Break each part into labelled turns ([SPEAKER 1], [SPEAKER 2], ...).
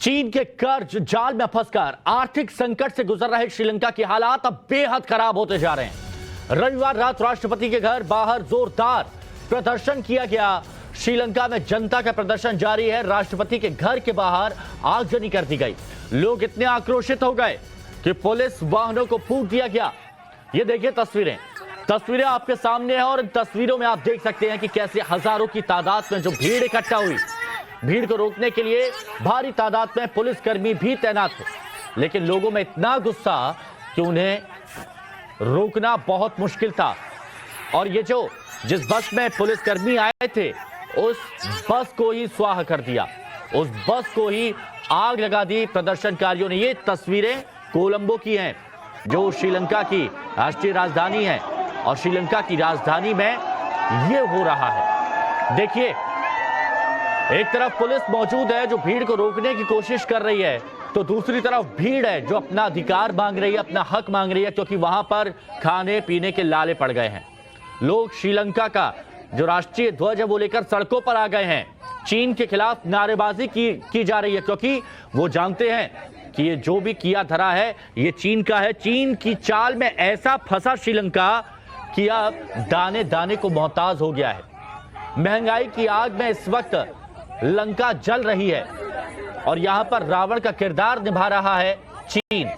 [SPEAKER 1] चीन के कर्ज जाल में फंसकर आर्थिक संकट से गुजर रहे श्रीलंका की हालात अब बेहद खराब होते जा रहे हैं। रविवार रात राष्ट्रपति के घर बाहर जोरदार प्रदर्शन किया गया। श्रीलंका में जनता का प्रदर्शन जारी है। राष्ट्रपति के घर के बाहर आगजनी कर दी गई। लोग इतने आक्रोशित हो गए कि पुलिस वाहनों को फूंक दिया गया। ये देखिए तस्वीरें आपके सामने हैं और इन तस्वीरों में आप देख सकते हैं कि कैसे हजारों की तादाद में जो भीड़ इकट्ठा हुई। भीड़ को रोकने के लिए भारी तादाद में पुलिसकर्मी भी तैनात थे, लेकिन लोगों में इतना गुस्सा कि उन्हें रोकना बहुत मुश्किल था। और ये जिस बस में पुलिसकर्मी आए थे उस बस को ही स्वाह कर दिया, उस बस को ही आग लगा दी प्रदर्शनकारियों ने। ये तस्वीरें कोलंबो की हैं, जो श्रीलंका की राष्ट्रीय राजधानी है, और श्रीलंका की राजधानी में ये हो रहा है। देखिए, एक तरफ पुलिस मौजूद है जो भीड़ को रोकने की कोशिश कर रही है, तो दूसरी तरफ भीड़ है जो अपना अधिकार मांग रही है, अपना हक मांग रही है, क्योंकि वहां पर खाने पीने के लाले पड़ गए हैं। लोग श्रीलंका का जो राष्ट्रीय ध्वज है वो लेकर सड़कों पर आ गए हैं। चीन के खिलाफ नारेबाजी की जा रही है, क्योंकि वो जानते हैं कि ये जो भी किया धरा है ये चीन का है। चीन की चाल में ऐसा फंसा श्रीलंका कि अब दाने दाने को मोहताज हो गया है। महंगाई की आग में इस वक्त लंका जल रही है और यहां पर रावण का किरदार निभा रहा है चीन।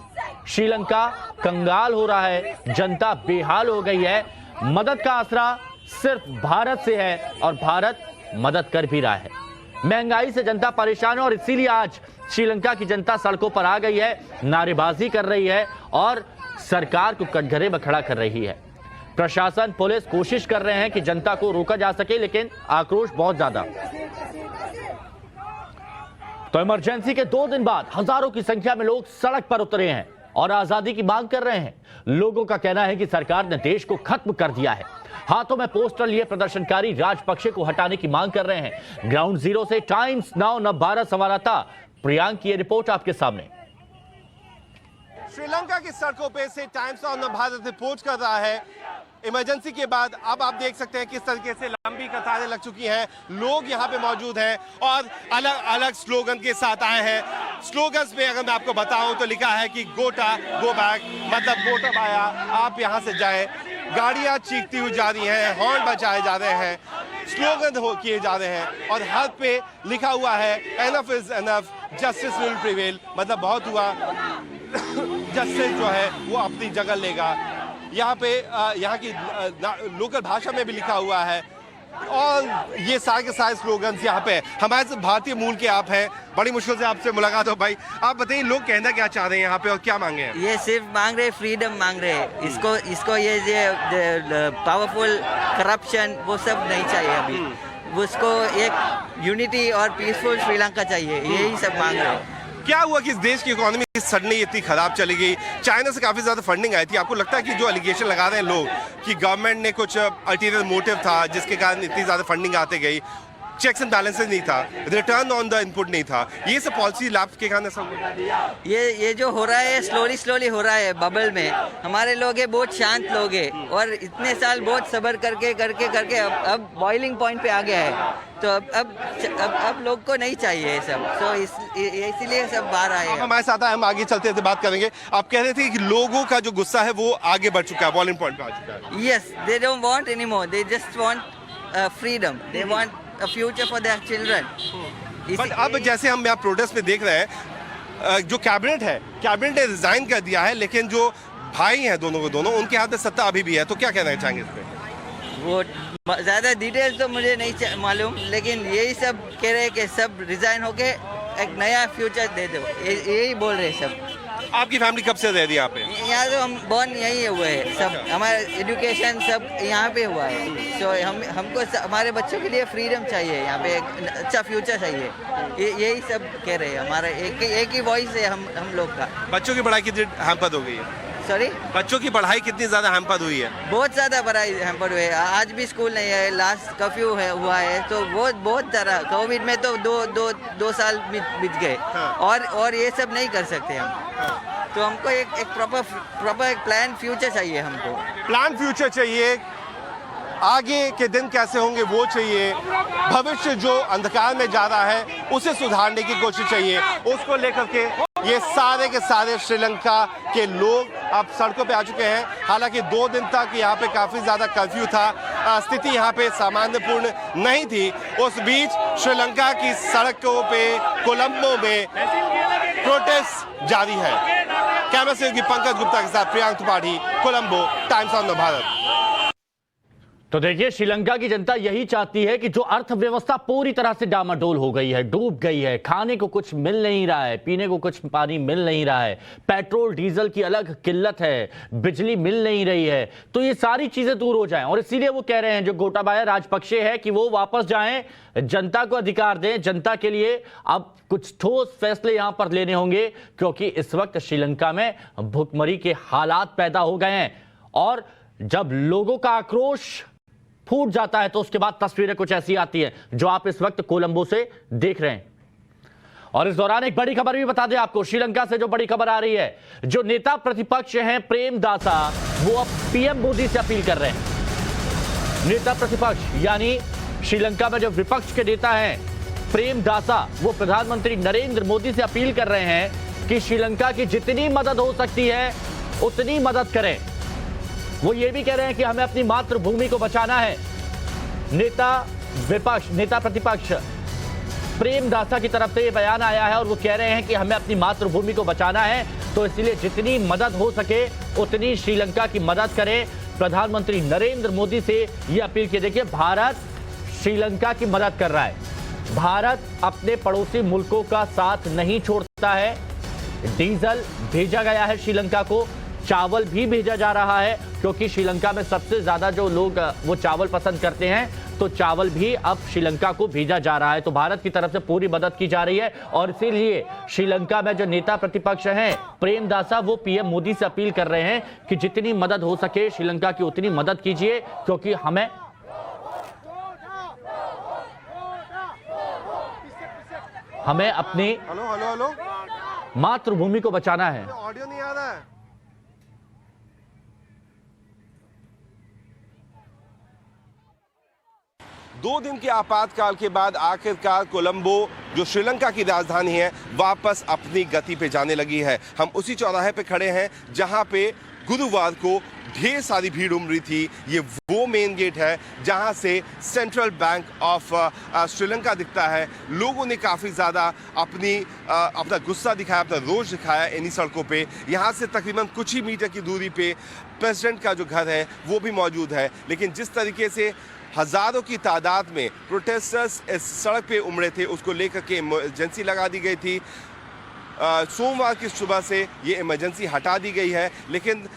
[SPEAKER 1] श्रीलंका कंगाल हो रहा है, जनता बेहाल हो गई है। मदद का आसरा सिर्फ भारत से है और भारत मदद कर भी रहा है। महंगाई से जनता परेशान है और इसीलिए आज श्रीलंका की जनता सड़कों पर आ गई है, नारेबाजी कर रही है और सरकार को कटघरे में खड़ा कर रही है। प्रशासन, पुलिस कोशिश कर रहे हैं कि जनता को रोका जा सके, लेकिन आक्रोश बहुत ज्यादा। तो इमरजेंसी के 2 दिन बाद हजारों की संख्या में लोग सड़क पर उतरे हैं और आजादी की मांग कर रहे हैं। लोगों का कहना है कि सरकार ने देश को खत्म कर दिया है। हाथों में पोस्टर लिए प्रदर्शनकारी राजपक्षे को हटाने की मांग कर रहे हैं। ग्राउंड जीरो से टाइम्स नाउ नवभारत संवाददाता प्रियांक की रिपोर्ट आपके सामने।
[SPEAKER 2] श्रीलंका की सड़कों पे से टाइम्स नाउ नवभारत रिपोर्ट कर रहा है। इमरजेंसी के बाद अब आप देख सकते हैं किस तरीके से लंबी कतारें लग चुकी हैं। लोग यहाँ पे मौजूद हैं और अलग अलग स्लोगन के साथ आए हैं। स्लोगन्स में अगर मैं आपको बताऊं तो लिखा है कि गोटा गो बैक, मतलब गोटा आया, आप यहाँ से जाएं। गाड़ियाँ चीखती हुई जा रही हैं, हॉर्न बजाए जा रहे हैं, स्लोगन किए जा रहे हैं और हर पे लिखा हुआ है enough is enough, justice will prevail, मतलब बहुत हुआ, जस्टिस जो है वो अपनी जगह लेगा। यहाँ पे यहाँ की लोकल भाषा में भी लिखा हुआ है और ये सारे के सारे स्लोगन्स यहाँ पे। हमारे भारतीय मूल के आप हैं, बड़ी मुश्किल से आपसे मुलाकात हो भाई। आप बताइए, लोग कहना क्या चाह रहे हैं यहाँ पे और क्या मांगे हैं?
[SPEAKER 3] ये सिर्फ मांग रहे फ्रीडम मांग रहे हैं। इसको ये पावरफुल करप्शन वो सब नहीं चाहिए अभी। उसको एक यूनिटी और पीसफुल श्रीलंका चाहिए, यही सब मांग रहे हैं।
[SPEAKER 2] क्या हुआ कि इस देश की इकोनॉमी सडनली इतनी खराब चली गई? चाइना से काफी ज्यादा फंडिंग आई थी। आपको लगता है कि जो एलिगेशन लगा रहे हैं लोग कि गवर्नमेंट ने कुछ अल्टीरियर मोटिव था जिसके कारण इतनी ज्यादा फंडिंग आते गई, चेक्स एंड बैलेंसेस नहीं था, रिटर्न ऑन द इनपुट नहीं था, ये सब पॉलिसी लैप्स के कारण सब
[SPEAKER 3] ये जो हो रहा है स्लोली हो रहा है बबल में। हमारे लोग हैं बहुत शांत लोग हैं और इतने साल बहुत सब्र करके अब बॉइलिंग पॉइंट पे आ गया है। तो अब लोग को नहीं चाहिए ये सब, तो इसीलिए सब बाहर आए।
[SPEAKER 2] हमारे साथ हम आगे चलते थे, बात करेंगे। आप कह रहे थे कि लोगों का जो गुस्सा है वो आगे बढ़ चुका है, बॉइलिंग पॉइंट पे आ चुका है।
[SPEAKER 3] Yes, they don't want anymore, they just want freedom, they want a future for their children.
[SPEAKER 2] But अब जैसे हम यहाँ प्रोटेस्ट में देख रहे हैं, जो कैबिनेट ने रिजाइन कर दिया है, लेकिन जो भाई हैं दोनों उनके हाथ में सत्ता अभी भी है, तो क्या कहना चाहेंगे इस पे?
[SPEAKER 3] वो ज़्यादा डिटेल्स तो मुझे नहीं मालूम, लेकिन यही सब कह रहे हैं कि सब रिजाइन होके एक नया फ्यूचर दे दो, यही बोल रहे हैं सब।
[SPEAKER 2] आपकी फैमिली कब से रह रही है यहाँ पे?
[SPEAKER 3] यहाँ तो हम बॉर्न यहीं हुए हैं सब, हमारा एजुकेशन सब यहाँ पे हुआ है। तो हमको हमारे बच्चों के लिए फ्रीडम चाहिए, यहाँ पे एक अच्छा फ्यूचर चाहिए, यही सब कह रहे हैं। हमारा एक ही वॉइस है हम लोग का।
[SPEAKER 2] बच्चों की पढ़ाई कितनी हैम्पर हो गई है?
[SPEAKER 3] सॉरी,
[SPEAKER 2] बच्चों की पढ़ाई कितनी ज्यादा हैम्पर हुई है?
[SPEAKER 3] बहुत ज्यादा पढ़ाई हैम्पर हुई है। आज भी स्कूल नहीं है, लास्ट कर्फ्यू हुआ है, तो बहुत तरह कोविड में तो दो साल बीत गए।
[SPEAKER 2] हाँ।
[SPEAKER 3] और ये सब नहीं कर सकते हम।
[SPEAKER 2] हाँ।
[SPEAKER 3] तो हमको एक प्रॉपर प्लान फ्यूचर चाहिए। हमको
[SPEAKER 2] प्लान फ्यूचर चाहिए। आगे के दिन कैसे होंगे वो चाहिए, भविष्य जो अंधकार में जा रहा है उसे सुधारने की कोशिश चाहिए, उसको लेकर के ये सारे के सारे श्रीलंका के लोग अब सड़कों पे आ चुके हैं। हालांकि 2 दिन तक यहाँ पे काफी ज्यादा कर्फ्यू था, स्थिति यहाँ पे सामान्यपूर्ण नहीं थी। उस बीच श्रीलंका की सड़कों पे कोलंबो में प्रोटेस्ट जारी है। कैमरा से पंकज गुप्ता के साथ प्रियांक त्रिपाठी, कोलंबो, टाइम्स ऑफ भारत।
[SPEAKER 1] तो देखिए, श्रीलंका की जनता यही चाहती है कि जो अर्थव्यवस्था पूरी तरह से डामाडोल हो गई है, डूब गई है, खाने को कुछ मिल नहीं रहा है, पीने को कुछ पानी मिल नहीं रहा है, पेट्रोल डीजल की अलग किल्लत है, बिजली मिल नहीं रही है, तो ये सारी चीजें दूर हो जाएं। और इसीलिए वो कह रहे हैं, जो गोटाबाया राजपक्षे है, कि वो वापस जाएं, जनता को अधिकार दें, जनता के लिए अब कुछ ठोस फैसले यहां पर लेने होंगे, क्योंकि इस वक्त श्रीलंका में भुखमरी के हालात पैदा हो गए हैं। और जब लोगों का आक्रोश फूट जाता है तो उसके बाद तस्वीरें कुछ ऐसी आती हैं जो आप इस वक्त कोलंबो से देख रहे हैं। और इस दौरान एक बड़ी खबर भी बता दें आपको, श्रीलंका से जो बड़ी खबर आ रही है, जो नेता प्रतिपक्ष हैं प्रेमदासा, वो अब पीएम मोदी से अपील कर रहे हैं। नेता प्रतिपक्ष यानी श्रीलंका में जो विपक्ष के नेता हैं प्रेमदासा, वो प्रधानमंत्री नरेंद्र मोदी से अपील कर रहे हैं कि श्रीलंका की जितनी मदद हो सकती है उतनी मदद करें। वो ये भी कह रहे हैं कि हमें अपनी मातृभूमि को बचाना है। नेता प्रतिपक्ष प्रेमदासा की तरफ से ये बयान आया है और वो कह रहे हैं कि हमें अपनी मातृभूमि को बचाना है, तो इसलिए जितनी मदद हो सके उतनी श्रीलंका की मदद करें। प्रधानमंत्री नरेंद्र मोदी से ये अपील की। देखिए, भारत श्रीलंका की मदद कर रहा है। भारत अपने पड़ोसी मुल्कों का साथ नहीं छोड़ता है। डीजल भेजा गया है श्रीलंका को, चावल भी भेजा जा रहा है, क्योंकि श्रीलंका में सबसे ज्यादा जो लोग वो चावल पसंद करते हैं, तो चावल भी अब श्रीलंका को भेजा जा रहा है। तो भारत की तरफ से पूरी मदद की जा रही है। और इसीलिए श्रीलंका में जो नेता प्रतिपक्ष हैं प्रेमदासा, वो पीएम मोदी से अपील कर रहे हैं कि जितनी मदद हो सके श्रीलंका की उतनी मदद कीजिए, क्योंकि हमें अपनी
[SPEAKER 2] हेलो
[SPEAKER 1] मातृभूमि को बचाना है।
[SPEAKER 2] ऑडियो नहीं आ रहा है। दो दिन के आपातकाल के बाद आखिरकार कोलंबो, जो श्रीलंका की राजधानी है, वापस अपनी गति पे जाने लगी है। हम उसी चौराहे पे खड़े हैं जहां पे गुरुवार को ढेर सारी भीड़ उमड़ी थी। ये वो मेन गेट है जहां से सेंट्रल बैंक ऑफ श्रीलंका दिखता है। लोगों ने काफ़ी ज़्यादा अपना गुस्सा दिखाया, अपना रोष दिखाया इन्हीं सड़कों पे। यहाँ से तकरीबन कुछ ही मीटर की दूरी पे प्रेसिडेंट का जो घर है वो भी मौजूद है। लेकिन जिस तरीके से हजारों की तादाद में प्रोटेस्टर्स इस सड़क पे उमड़े थे, उसको लेकर के इमरजेंसी लगा दी गई थी। सोमवार की सुबह से ये इमरजेंसी हटा दी गई है, लेकिन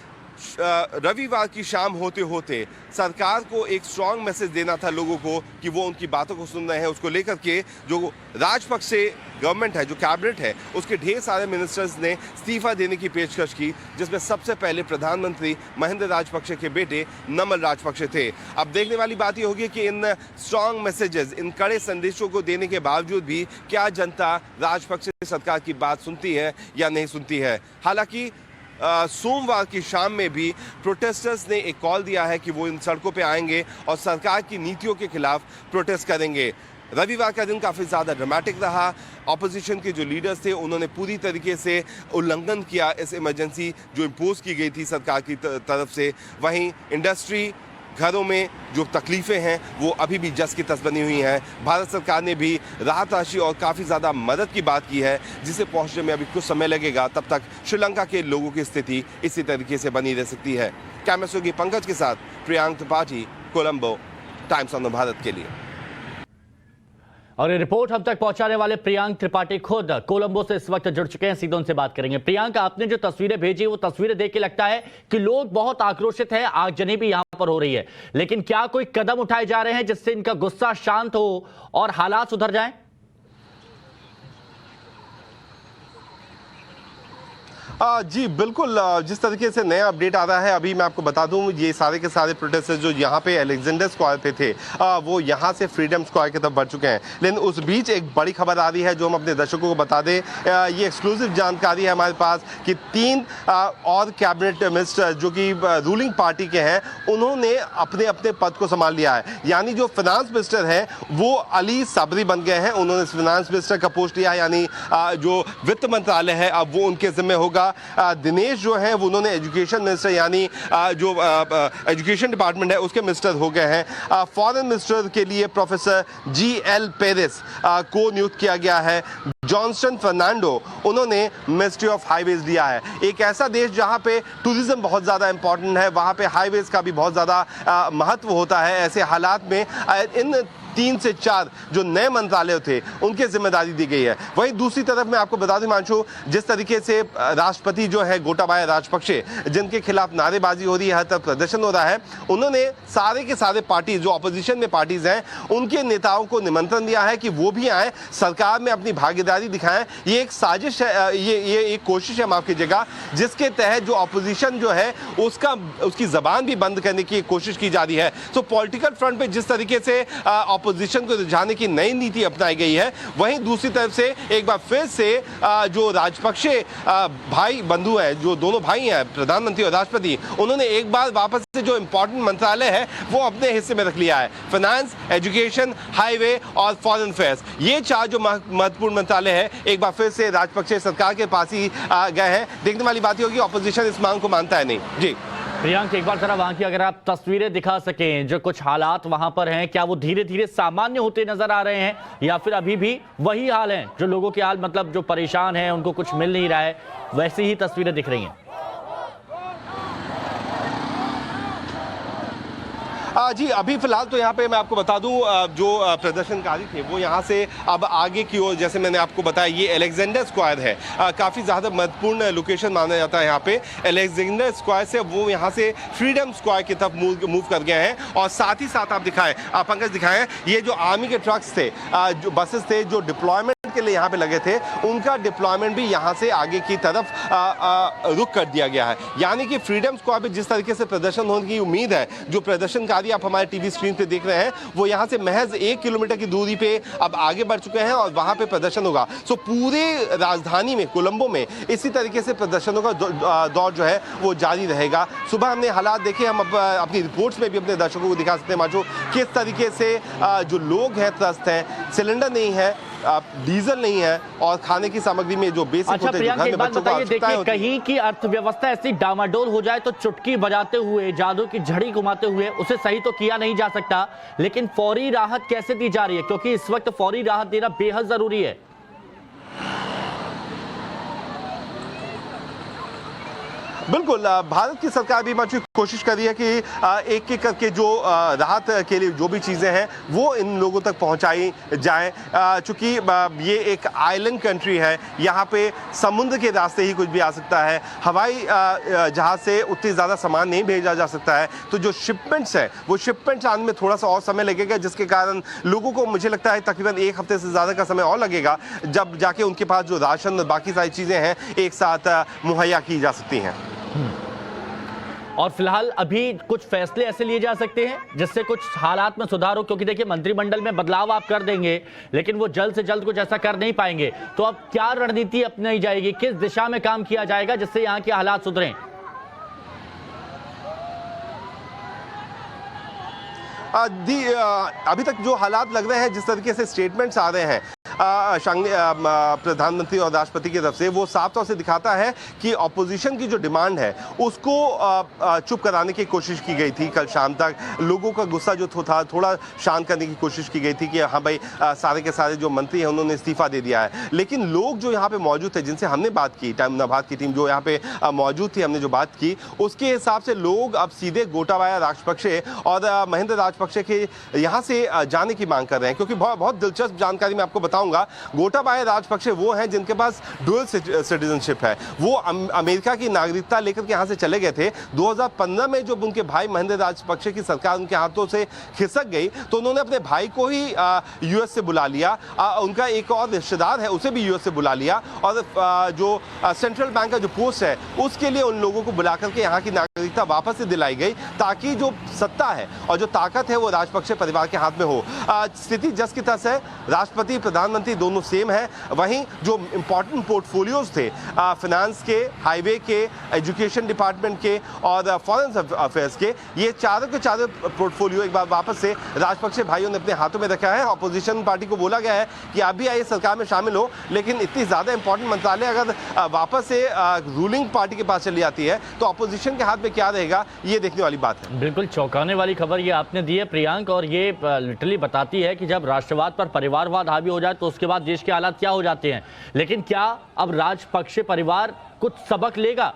[SPEAKER 2] रविवार की शाम होते होते सरकार को एक स्ट्रॉन्ग मैसेज देना था लोगों को कि वो उनकी बातों को सुन रहे हैं। उसको लेकर के जो राजपक्षे गवर्नमेंट है, जो कैबिनेट है, उसके ढेर सारे मिनिस्टर्स ने इस्तीफा देने की पेशकश की, जिसमें सबसे पहले प्रधानमंत्री महिंदा राजपक्षे के बेटे नमल राजपक्षे थे। अब देखने वाली बात यह होगी कि इन स्ट्रॉन्ग मैसेजेस, इन कड़े संदेशों को देने के बावजूद भी क्या जनता राजपक्षे सरकार की बात सुनती है या नहीं सुनती है। हालांकि सोमवार की शाम में भी प्रोटेस्टर्स ने एक कॉल दिया है कि वो इन सड़कों पे आएंगे और सरकार की नीतियों के खिलाफ प्रोटेस्ट करेंगे। रविवार का दिन काफ़ी ज़्यादा ड्रामेटिक रहा। ऑपोजिशन के जो लीडर्स थे उन्होंने पूरी तरीके से उल्लंघन किया इस इमरजेंसी जो इम्पोज की गई थी सरकार की तरफ से। वहीं इंडस्ट्री, घरों में जो तकलीफ़ें हैं वो अभी भी जस की तस बनी हुई हैं। भारत सरकार ने भी राहत राशि और काफ़ी ज़्यादा मदद की बात की है, जिसे पहुंचने में अभी कुछ समय लगेगा। तब तक श्रीलंका के लोगों की स्थिति इसी तरीके से बनी रह सकती है। कैमरा से पंकज के साथ प्रियांक त्रिपाठी, कोलंबो, टाइम्स ऑफ भारत के लिए।
[SPEAKER 1] और ये रिपोर्ट हम तक पहुंचाने वाले प्रियांक त्रिपाठी खुद कोलंबो से इस वक्त जुड़ चुके हैं, सीधे उनसे बात करेंगे। प्रियांक, आपने जो तस्वीरें भेजी वो तस्वीरें देख के लगता है कि लोग बहुत आक्रोशित हैं, आगजनी भी यहां पर हो रही है, लेकिन क्या कोई कदम उठाए जा रहे हैं जिससे इनका गुस्सा शांत हो और हालात सुधर जाएं?
[SPEAKER 2] जी बिल्कुल, जिस तरीके से नया अपडेट आ रहा है, अभी मैं आपको बता दूं, ये सारे के सारे प्रोटेस्टर्स जो यहाँ पे अलेक्जेंडर स्क्वायर पे थे, वो यहाँ से फ्रीडम स्क्वायर की तरफ बढ़ चुके हैं। लेकिन उस बीच एक बड़ी खबर आ रही है जो हम अपने दर्शकों को बता दें। ये एक्सक्लूसिव जानकारी है हमारे पास कि 3 और कैबिनेट मिनिस्टर जो कि रूलिंग पार्टी के हैं, उन्होंने अपने अपने पद को संभाल लिया है। यानी जो फाइनेंस मिनिस्टर हैं वो अली सबरी बन गए हैं, उन्होंने फाइनेंस मिनिस्टर का पोस्ट लिया है। यानी जो वित्त मंत्रालय है अब वो उनके जिम्मे होगा। दिनेश जो है वो उन्होंने एजुकेशन मिनिस्टर यानी जो एजुकेशन डिपार्टमेंट है उसके मिनिस्टर हो गए हैं। फॉरेन मिनिस्टर के लिए प्रोफेसर GL पेरिस को नियुक्त किया गया है। जॉनसन फर्नांडो उन्होंने मिनिस्ट्री ऑफ हाईवेज लिया है। एक ऐसा देश जहां पे टूरिज्म बहुत ज़्यादा इंपॉर्टेंट है, वहां पे हाईवेज का भी बहुत ज़्यादा महत्व होता है। ऐसे हालात में इन 3 से 4 जो नए मंत्रालय थे उनके जिम्मेदारी दी गई है। वहीं दूसरी तरफ मैं आपको बता दूं हिमांशु, जिस तरीके से राष्ट्रपति जो है गोटाबाया राजपक्षे, जिनके खिलाफ नारेबाजी हो रही है, हर तरफ प्रदर्शन हो रहा है, उन्होंने सारे के सारे पार्टी जो अपोजिशन में पार्टीज हैं उनके नेताओं को निमंत्रण दिया है कि वो भी आए, सरकार में अपनी भागीदारी दिखाएं। ये एक साजिश है, ये एक कोशिश है, माफ कीजिएगा, जिसके तहत जो अपोजिशन जो है उसकी जबान भी बंद करने की कोशिश की जा रही है। तो पॉलिटिकल फ्रंट पे जिस तरीके से अपोजिशन को रिझाने की नई नीति अपनाई गई है, वहीं दूसरी तरफ से एक बार फिर से जो राजपक्षे भाई बंधु हैं, जो दोनों भाई हैं, प्रधानमंत्री और राष्ट्रपति, उन्होंने एक बार वापस से जो इंपॉर्टेंट मंत्रालय है वो अपने हिस्से में रख लिया है। फाइनेंस, एजुकेशन, हाईवे और फॉरेन अफेयर्स, ये 4 जो महत्वपूर्ण मंत्रालय है एक बार फिर से राजपक्षे सरकार के पास ही गए हैं। देखने वाली बात होगी अपोजिशन इस मांग को मानता है नहीं। जी
[SPEAKER 1] प्रियांक, एक बार जरा वहां की अगर आप तस्वीरें दिखा सकें, जो कुछ हालात वहां पर हैं, क्या वो धीरे धीरे सामान्य होते नजर आ रहे हैं या फिर अभी भी वही हाल है, जो लोगों के हाल मतलब जो परेशान हैं उनको कुछ मिल नहीं रहा है, वैसी ही तस्वीरें दिख रही हैं?
[SPEAKER 2] जी अभी फिलहाल तो यहाँ पे मैं आपको बता दूं, जो प्रदर्शनकारी थे वो यहाँ से अब आगे की ओर, जैसे मैंने आपको बताया, ये अलेक्जेंडर स्क्वायर है, काफ़ी ज़्यादा महत्वपूर्ण लोकेशन माना जाता है यहाँ पे। अलेक्जेंडर स्क्वायर से वो यहाँ से फ्रीडम स्क्वायर की तरफ मूव कर गए हैं। और साथ ही साथ आप दिखाएं, पंकज दिखाएं, ये जो आर्मी के ट्रक्स थे, जो बसेस थे, जो डिप्लॉयमेंट के लिए यहाँ पे लगे थे, उनका डिप्लॉयमेंट भी यहाँ से आगे की तरफ रुक कर दिया गया है। यानी कि फ्रीडम स्क्वायर पे जिस तरीके से प्रदर्शन होने की उम्मीद है, जो प्रदर्शनकारी आप हमारे टीवी स्क्रीन पे देख रहे हैं, वो यहाँ से महज 1 किलोमीटर की दूरी पे अब आगे बढ़ चुके हैं और वहां पे प्रदर्शन होगा। सो पूरे राजधानी में, कोलंबो में इसी तरीके से प्रदर्शनों का दौर जो है वो जारी रहेगा। सुबह हमने हालात देखे, हम अपनी रिपोर्ट्स में भी अपने दर्शकों को दिखा सकते हैं माचो, किस तरीके से जो लोग हैं त्रस्त हैं, सिलेंडर नहीं है, डीजल नहीं है और खाने की सामग्री में जो बेसिक
[SPEAKER 1] अच्छा प्रियांक, एक बात बताइए, देखिए कहीं की अर्थव्यवस्था ऐसी डामाडोल हो जाए तो चुटकी बजाते हुए, जादू की झड़ी घुमाते हुए उसे सही तो किया नहीं जा सकता, लेकिन फौरी राहत कैसे दी जा रही है, क्योंकि इस वक्त फौरी राहत देना बेहद जरूरी है।
[SPEAKER 2] बिल्कुल, भारत की सरकार भी कोशिश कर रही है कि एक एक करके जो राहत के लिए जो भी चीज़ें हैं वो इन लोगों तक पहुंचाई जाएं। चूंकि ये एक आइलैंड कंट्री है, यहाँ पे समुद्र के रास्ते ही कुछ भी आ सकता है, हवाई जहाज से उतनी ज़्यादा सामान नहीं भेजा जा सकता है। तो जो शिपमेंट्स हैं वो शिपमेंट्स आने में थोड़ा सा और समय लगेगा, जिसके कारण लोगों को, मुझे लगता है तकरीबन 1 हफ्ते से ज़्यादा का समय और लगेगा, जब जाके उनके पास जो राशन और बाकी सारी चीज़ें हैं एक साथ मुहैया की जा सकती हैं।
[SPEAKER 1] और फिलहाल अभी कुछ फैसले ऐसे लिए जा सकते हैं जिससे कुछ हालात में सुधार हो, क्योंकि देखिए मंत्रिमंडल में बदलाव आप कर देंगे लेकिन वो जल्द से जल्द कुछ ऐसा कर नहीं पाएंगे, तो अब क्या रणनीति अपनाई जाएगी, किस दिशा में काम किया जाएगा जिससे यहाँ के हालात सुधरें?
[SPEAKER 2] अभी तक जो हालात लग रहे हैं, जिस तरीके से स्टेटमेंट्स आ रहे हैं प्रधानमंत्री और राष्ट्रपति की तरफ से, वो साफ तौर से दिखाता है कि ऑपोजिशन की जो डिमांड है उसको चुप कराने की कोशिश की गई थी। कल शाम तक लोगों का गुस्सा जो था थोड़ा शांत करने की कोशिश की गई थी कि हाँ भाई, सारे के सारे जो मंत्री हैं उन्होंने इस्तीफा दे दिया है। लेकिन लोग जो यहाँ पे मौजूद थे, जिनसे हमने बात की, टाइम नभात की टीम जो यहाँ पे मौजूद थी, हमने जो बात की, उसके हिसाब से लोग अब सीधे गोटाबाया राजपक्षे और महिंदा राजपक्षे के यहाँ से जाने की मांग कर रहे हैं। क्योंकि बहुत दिलचस्प जानकारी मैं आपको बताऊं, बताऊंगा, गोटाबाया राजपक्षे वो हैं जिनके पास डुअल सिटीजनशिप है। वो अमेरिका की नागरिकता लेकर के यहाँ से चले गए थे। 2015 में जब उनके भाई महेंद्र राजपक्षे की सरकार उनके हाथों से खिसक गई तो उन्होंने अपने भाई को ही यूएस से बुला लिया, उनका एक और रिश्तेदार है उसे भी यूएस से बुला लिया, और जो सेंट्रल बैंक का जो पोस्ट है उसके लिए उन लोगों को बुला करके यहाँ की नागरिकता वापस से दिलाई गई, ताकि जो सत्ता है और जो ताकत है वो राजपक्षे परिवार के हाथ में हो। स्थिति जस की तस है, राष्ट्रपति प्रधानमंत्री दोनों सेम है। वहीं जो इंपॉर्टेंट पोर्टफोलियोज थे फाइनेंस के, हाईवे के, एजुकेशन डिपार्टमेंट के और फॉरेन अफेयर्स के, ये चारों के चारों पोर्टफोलियो एक बार वापस से राजपक्षे भाइयों ने अपने हाथों में रखा है। अपोजिशन पार्टी को बोला गया है कि आप भी आइए सरकार में शामिल हो, लेकिन इतनी ज्यादा इंपॉर्टेंट मंत्रालय अगर वापस से रूलिंग पार्टी के पास चली जाती है तो अपोजिशन के हाथ में क्या रहेगा, ये देखने वाली बात है।
[SPEAKER 1] बिल्कुल चौंकाने वाली खबर ये आपने दी है प्रियांक, और ये लिटरली बताती है कि जब राष्ट्रवाद पर परिवारवाद हावी हो जाए तो उसके बाद देश के हालात क्या हो जाते हैं। लेकिन क्या अब राजपक्षे परिवार कुछ सबक लेगा?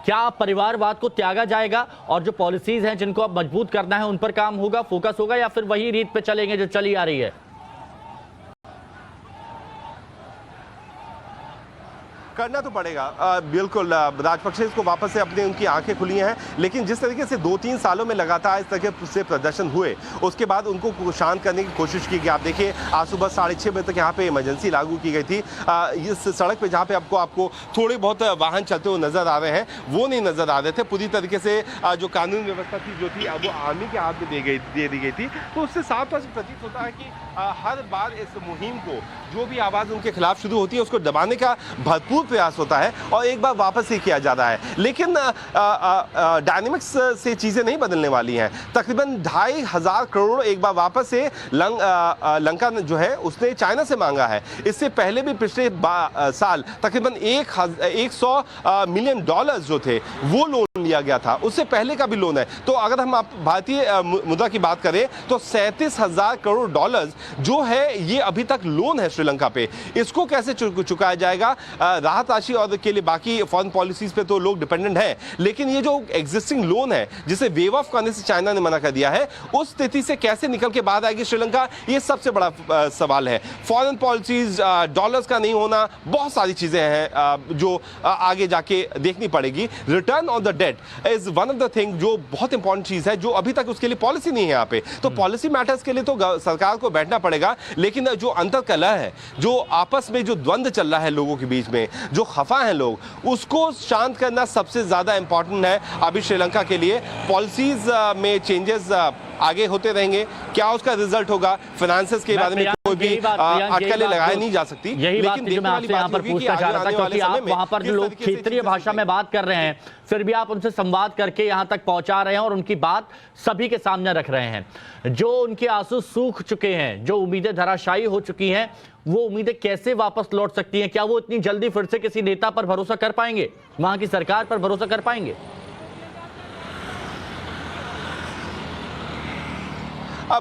[SPEAKER 1] क्या परिवारवाद को त्यागा जाएगा और जो पॉलिसीज हैं जिनको अब मजबूत करना है उन पर काम होगा, फोकस होगा, या फिर वही रीत पे चलेंगे जो चली आ रही है?
[SPEAKER 2] करना तो पड़ेगा बिल्कुल। राजपक्षे को वापस से अपने उनकी आंखें खुली हैं, लेकिन जिस तरीके से 2-3 सालों में लगातार इस तरह से प्रदर्शन हुए उसके बाद उनको शांत करने की कोशिश की गई। आप देखिए आज सुबह 6:30 बजे तक यहाँ पे इमरजेंसी लागू की गई थी। इस सड़क पे जहाँ पे आपको थोड़े बहुत वाहन चलते हुए नजर आ रहे हैं वो नहीं नजर आ रहे थे। पूरी तरीके से जो कानून व्यवस्था थी जो थी वो आर्मी के हाथ में दे दी गई थी। तो उससे साफ तौर से प्रतीत होता है कि हर बार इस मुहिम को जो भी आवाज उनके खिलाफ शुरू होती है उसको दबाने का भरपूर प्रयास होता है और एक बार वापस ही किया जा रहा है। लेकिन डायनेमिक्स से चीजें नहीं बदलने वाली हैं। तकरीबन 2,500 करोड़ एक बार वापस से लंका जो है उसने चाइना से मांगा है। इससे पहले भी पिछले साल तकरीबन $100 मिलियन जो थे वो लोन लिया गया था, उससे पहले का भी लोन है। तो अगर हम भारतीय मुद्रा की बात करें तो 37,000 करोड़ डॉलर्स जो है ये अभी तक लोन है श्रीलंका पे। इसको कैसे चुकाया जाएगा? राहत राशि और के लिए बाकी फॉरेन पॉलिसीज पे तो लोग डिपेंडेंट हैं, लेकिन ये जो एग्जिस्टिंग लोन है जिसे वेव ऑफ करने से चाइना ने मना कर दिया है, उस स्थिति से कैसे निकल के बाहर आएगी श्रीलंका, ये सबसे बड़ा सवाल है। फॉरेन पॉलिसीज, डॉलर्स का नहीं होना, बहुत सारी चीजें हैं जो आगे जाके देखनी पड़ेगी। Return on the date is one of the thing जो बहुत इंपॉर्टेंट चीज है, जो अभी तक उसके लिए पॉलिसी नहीं है यहाँ पे। तो पॉलिसी मैटर्स के लिए तो सरकार को बैठना पड़ेगा, लेकिन जो अंतरकलह है, जो आपस में जो द्वंद्व चल रहा है लोगों के बीच में, जो खफा हैं लोग, उसको शांत करना सबसे ज्यादा इंपॉर्टेंट है अभी श्रीलंका के लिए। पॉलिसीज में चेंजेस आगे होते रहेंगे, क्या उसका रिजल्ट होगा, फाइनेंसेस के बारे में कोई भी अटकलें लगाई नहीं जा सकती।
[SPEAKER 1] यही बात जो मैं आपसे यहाँ पर पूछना चाह रहा था, क्योंकि आप वहां पर जो लोग क्षेत्रीय भाषा में बात कर रहे हैं फिर भी आप उनसे संवाद करके यहाँ तक पहुंचा रहे हैं और उनकी बात सभी के सामने रख रहे हैं। जो उनके आंसू सूख चुके हैं, जो उम्मीदें धराशायी हो चुकी हैं, वो उम्मीदें कैसे वापस लौट सकती हैं? क्या वो इतनी जल्दी फिर से किसी नेता पर भरोसा कर पाएंगे, वहां की सरकार पर भरोसा कर पाएंगे?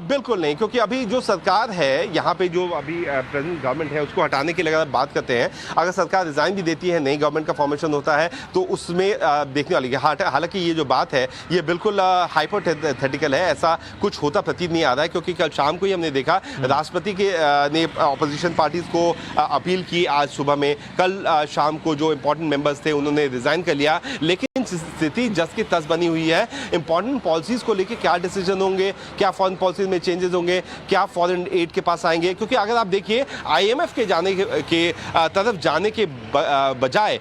[SPEAKER 2] बिल्कुल नहीं, क्योंकि अभी जो सरकार है यहाँ पे, जो अभी प्रेजेंट गवर्नमेंट है, उसको हटाने की लगातार बात करते हैं। अगर सरकार रिजाइन भी देती है, नई गवर्नमेंट का फॉर्मेशन होता है, तो उसमें देखने वाली है। हालांकि ये जो बात है ये बिल्कुल हाइपोथेटिकल है, ऐसा कुछ होता प्रतीत नहीं आ रहा है, क्योंकि कल शाम को ही हमने देखा राष्ट्रपति के ने अपोजिशन पार्टीज को अपील की आज सुबह में। कल शाम को जो इंपॉर्टेंट मेंबर्स थे उन्होंने रिजाइन कर लिया, लेकिन स्थिति जस की तस बनी हुई है। इंपॉर्टेंट पॉलिसीज को लेकर क्या डिसीजन होंगे, क्या फॉरेन पॉलिसी में चेंजेस होंगे, क्या फॉरेन एड के पास आएंगे? क्योंकि अगर आप देखिए आईएमएफ के जाने के तरफ जाने के बजाय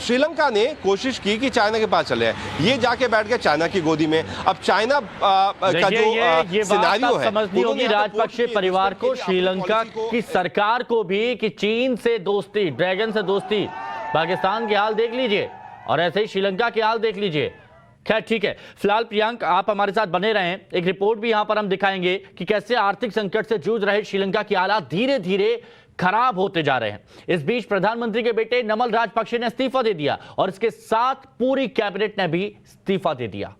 [SPEAKER 2] श्रीलंका ने कोशिश की कि चाइना के पास चले, ये जाके बैठ गया चाइना की गोदी में। अब चाइना का जो सिनेरियो है,
[SPEAKER 1] समझनी होगी राजपक्षे परिवार को, श्रीलंका की सरकार को भी, कि चीन से दोस्ती, ड्रैगन से दोस्ती, पाकिस्तान के हाल देख लीजिए और ऐसे ही श्रीलंका के हाल देख लीजिए। खैर ठीक है, फिलहाल प्रियांक आप हमारे साथ बने रहें, एक रिपोर्ट भी यहां पर हम दिखाएंगे कि कैसे आर्थिक संकट से जूझ रहे श्रीलंका के हालात धीरे धीरे खराब होते जा रहे हैं। इस बीच प्रधानमंत्री के बेटे नमल राजपक्षे ने इस्तीफा दे दिया और इसके साथ पूरी कैबिनेट ने भी इस्तीफा दे दिया।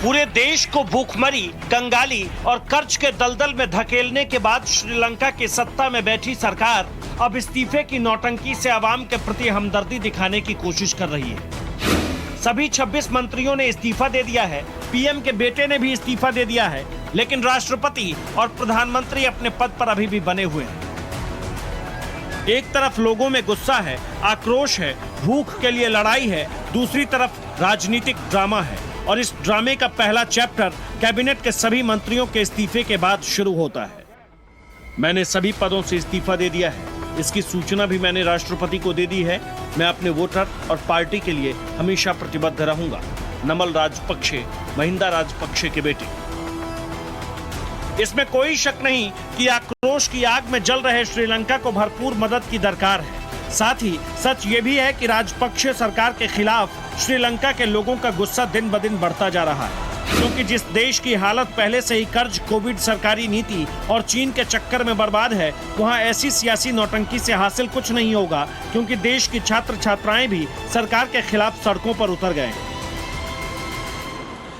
[SPEAKER 4] पूरे देश को भूखमरी, कंगाली और कर्ज के दलदल में धकेलने के बाद श्रीलंका की सत्ता में बैठी सरकार अब इस्तीफे की नौटंकी से आवाम के प्रति हमदर्दी दिखाने की कोशिश कर रही है। सभी 26 मंत्रियों ने इस्तीफा दे दिया है पीएम के बेटे ने भी इस्तीफा दे दिया है, लेकिन राष्ट्रपति और प्रधानमंत्री अपने पद पर अभी भी बने हुए हैं। एक तरफ लोगों में गुस्सा है, आक्रोश है, भूख के लिए लड़ाई है, दूसरी तरफ राजनीतिक ड्रामा है और इस ड्रामे का पहला चैप्टर कैबिनेट के सभी मंत्रियों के इस्तीफे के बाद शुरू होता है। मैंने सभी पदों से इस्तीफा दे दिया है, इसकी सूचना भी मैंने राष्ट्रपति को दे दी है। मैं अपने वोटर और पार्टी के लिए हमेशा प्रतिबद्ध रहूंगा। नमल राजपक्षे, महिंदा राजपक्षे के बेटे। इसमें कोई शक नहीं कि आक्रोश की आग में जल रहे श्रीलंका को भरपूर मदद की दरकार है। साथ ही सच ये भी है कि राजपक्षे सरकार के खिलाफ श्रीलंका के लोगों का गुस्सा दिन ब दिन बढ़ता जा रहा है, क्योंकि जिस देश की हालत पहले से ही कर्ज, कोविड, सरकारी नीति और चीन के चक्कर में बर्बाद है, वहां ऐसी सियासी नौटंकी से हासिल कुछ नहीं होगा, क्योंकि देश की छात्र छात्राएं भी सरकार के खिलाफ सड़कों पर उतर गए हैं।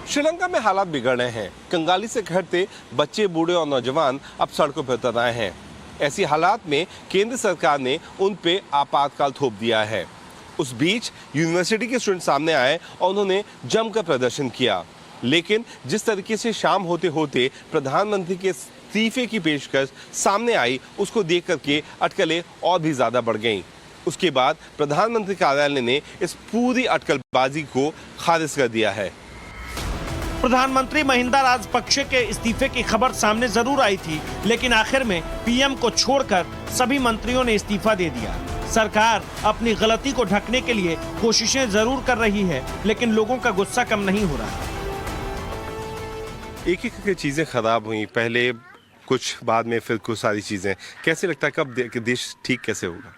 [SPEAKER 2] श्रीलंका में हालात बिगड़ रहे हैं। कंगाली से घटते बच्चे, बूढ़े और नौजवान अब सड़कों पर उतर आए हैं। ऐसी हालात में केंद्र सरकार ने उन पे आपातकाल थोप दिया है। उस बीच यूनिवर्सिटी के स्टूडेंट सामने आए और उन्होंने जमकर प्रदर्शन किया, लेकिन जिस तरीके से शाम होते होते प्रधानमंत्री के इस्तीफे की पेशकश सामने आई, उसको देख करके अटकलें और भी ज्यादा बढ़ गईं। उसके बाद प्रधानमंत्री कार्यालय ने इस पूरी अटकलबाजी को खारिज कर दिया है।
[SPEAKER 4] प्रधानमंत्री महिंदा राजपक्षे के इस्तीफे की खबर सामने जरूर आई थी, लेकिन आखिर में पीएम को छोड़कर सभी मंत्रियों ने इस्तीफा दे दिया। सरकार अपनी गलती को ढकने के लिए कोशिशें जरूर कर रही है, लेकिन लोगों का गुस्सा कम नहीं हो रहा।
[SPEAKER 2] एक एक करके चीजें खराब हुई, पहले कुछ, बाद में फिर कुछ सारी चीजें। कैसे लगता है कब देश ठीक कैसे होगा?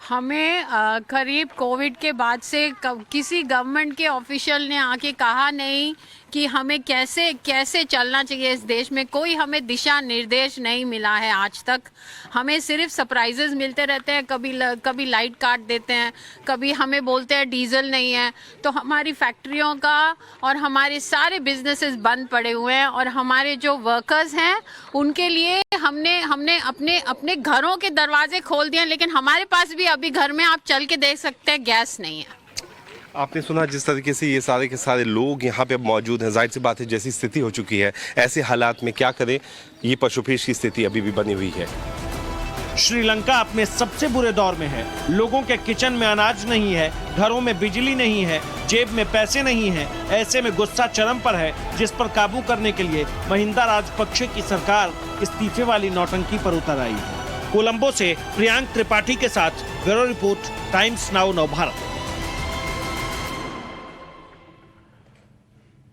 [SPEAKER 5] हमें करीब कोविड के बाद से किसी गवर्नमेंट के ऑफिशियल ने आके कहा नहीं कि हमें कैसे चलना चाहिए इस देश में। कोई हमें दिशा निर्देश नहीं मिला है आज तक। हमें सिर्फ सरप्राइजेस मिलते रहते हैं, कभी लाइट काट देते हैं, कभी हमें बोलते हैं डीजल नहीं है। तो हमारी फैक्ट्रियों का और हमारे सारे बिजनेसेस बंद पड़े हुए हैं और हमारे जो वर्कर्स हैं उनके लिए हमने अपने घरों के दरवाजे खोल दिए, लेकिन हमारे पास भी अभी घर में आप चल के देख सकते हैं गैस नहीं है।
[SPEAKER 2] आपने सुना जिस तरीके से ये सारे के सारे लोग यहाँ पे मौजूद हैं, जाहिर सी बात है जैसी स्थिति हो चुकी है, ऐसे हालात में क्या करें, ये पशुपेश की स्थिति अभी भी बनी हुई है।
[SPEAKER 4] श्रीलंका अपने सबसे बुरे दौर में है। लोगों के किचन में अनाज नहीं है, घरों में बिजली नहीं है, जेब में पैसे नहीं है। ऐसे में गुस्सा चरम पर है, जिस पर काबू करने के लिए महिंदा राजपक्षे की सरकार इस्तीफे वाली नौटंकी पर उतर आई है। कोलंबो से प्रियांक त्रिपाठी के साथ bureau report, times now Navbharat.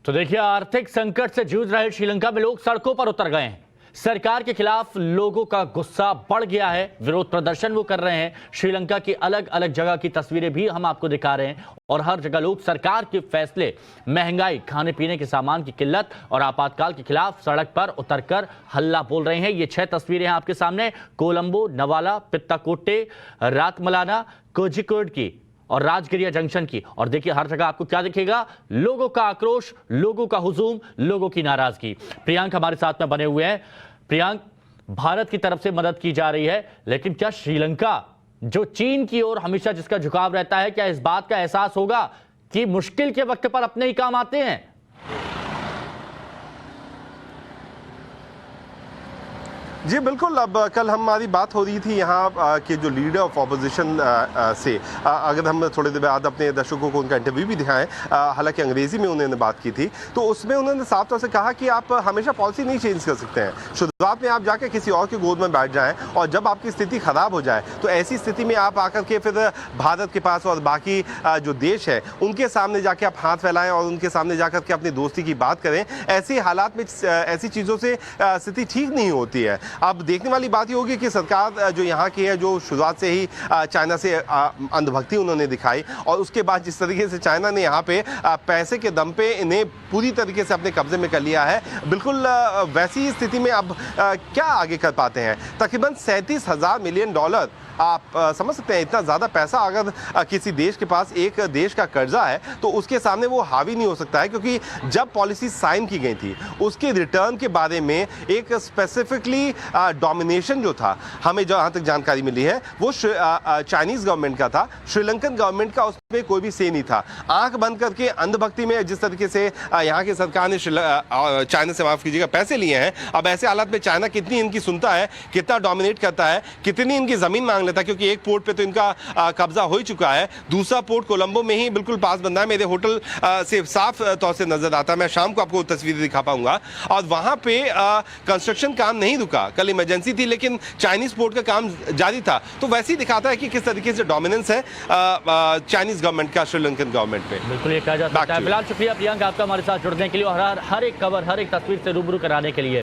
[SPEAKER 1] तो देखिए, आर्थिक संकट से जूझ रहे श्रीलंका में लोग सड़कों पर उतर गए हैं। सरकार के खिलाफ लोगों का गुस्सा बढ़ गया है, विरोध प्रदर्शन वो कर रहे हैं। श्रीलंका की अलग अलग जगह की तस्वीरें भी हम आपको दिखा रहे हैं और हर जगह लोग सरकार के फैसले, महंगाई, खाने पीने के सामान की किल्लत और आपातकाल के खिलाफ सड़क पर उतरकर हल्ला बोल रहे हैं। ये 6 तस्वीरें हैं आपके सामने, कोलंबो, नवाला, पित्ताकोट्टे, रातमलाना, कोझिकोड की और राजगिरिया जंक्शन की। और देखिए हर जगह आपको क्या दिखेगा, लोगों का आक्रोश, लोगों का हुजूम, लोगों की नाराजगी। प्रियांक हमारे साथ में बने हुए हैं। प्रियांक, भारत की तरफ से मदद की जा रही है, लेकिन क्या श्रीलंका जो चीन की ओर हमेशा जिसका झुकाव रहता है, क्या इस बात का एहसास होगा कि मुश्किल के वक्त पर अपने ही काम आते हैं?
[SPEAKER 2] जी बिल्कुल। अब कल हमारी बात हो रही थी यहाँ के जो लीडर ऑफ ऑपोजिशन से, अगर हम थोड़ी देर बाद अपने दर्शकों को उनका इंटरव्यू भी दिखाएं, हालांकि अंग्रेजी में उन्होंने बात की थी, तो उसमें उन्होंने साफ तौर से कहा कि आप हमेशा पॉलिसी नहीं चेंज कर सकते हैं। शुरुआत में आप जाके किसी और की गोद में बैठ जाएं और जब आपकी स्थिति खराब हो जाए तो ऐसी स्थिति में आप आकर के फिर भारत के पास और बाकी जो देश है उनके सामने जाके आप हाथ फैलाएं और उनके सामने जाकर के अपनी दोस्ती की बात करें। ऐसी हालात में ऐसी चीज़ों से स्थिति ठीक नहीं होती है। अब देखने वाली बात ये होगी कि सरकार जो यहाँ की है, जो शुरुआत से ही चाइना से अंधभक्ति उन्होंने दिखाई और उसके बाद जिस तरीके से चाइना ने यहाँ पे पैसे के दम पे इन्हें पूरी तरीके से अपने कब्जे में कर लिया है, बिल्कुल वैसी स्थिति में अब क्या आगे कर पाते हैं। तकरीबन $37,000 मिलियन आप समझ सकते हैं इतना ज़्यादा पैसा अगर किसी देश के पास एक देश का कर्जा है तो उसके सामने वो हावी नहीं हो सकता है, क्योंकि जब पॉलिसी साइन की गई थी उसके रिटर्न के बारे में एक स्पेसिफिकली डोमिनेशन जो था, हमें जहाँ तक जानकारी मिली है वो चाइनीज गवर्नमेंट का था, श्रीलंकन गवर्नमेंट का उसमें कोई भी से नहीं था। आंख बंद करके अंधभक्ति में जिस तरीके से यहाँ की सरकार ने चाइना से माफ कीजिएगा पैसे लिए हैं, अब ऐसे हालात में चाइना कितनी इनकी सुनता है, कितना डोमिनेट करता है, कितनी इनकी जमीन मांग लेता है, क्योंकि एक पोर्ट पे तो इनका कब्जा हो ही चुका है, दूसरा पोर्ट कोलंबो में ही बिल्कुल पास बंदा है, मेरे होटल से साफ तौर से नजर आता है, मैं शाम को आपको तस्वीरें दिखा पाऊंगा। और वहां पे कंस्ट्रक्शन काम नहीं रुका, कल इमरजेंसी थी लेकिन चाइनीज पोर्ट का काम जारी था। तो वैसे ही दिखाता है कि किस तरीके से डोमिनेंस है चाइनीज गवर्नमेंट का श्रीलंकन गवर्नमेंट पे।
[SPEAKER 1] बिल्कुल ये कहा जा सकता है। फिलहाल शुक्रिया प्रियंका आपका हमारे साथ जुड़ने के लिए और हर एक खबर, हर एक तस्वीर से रूबरू कराने के लिए।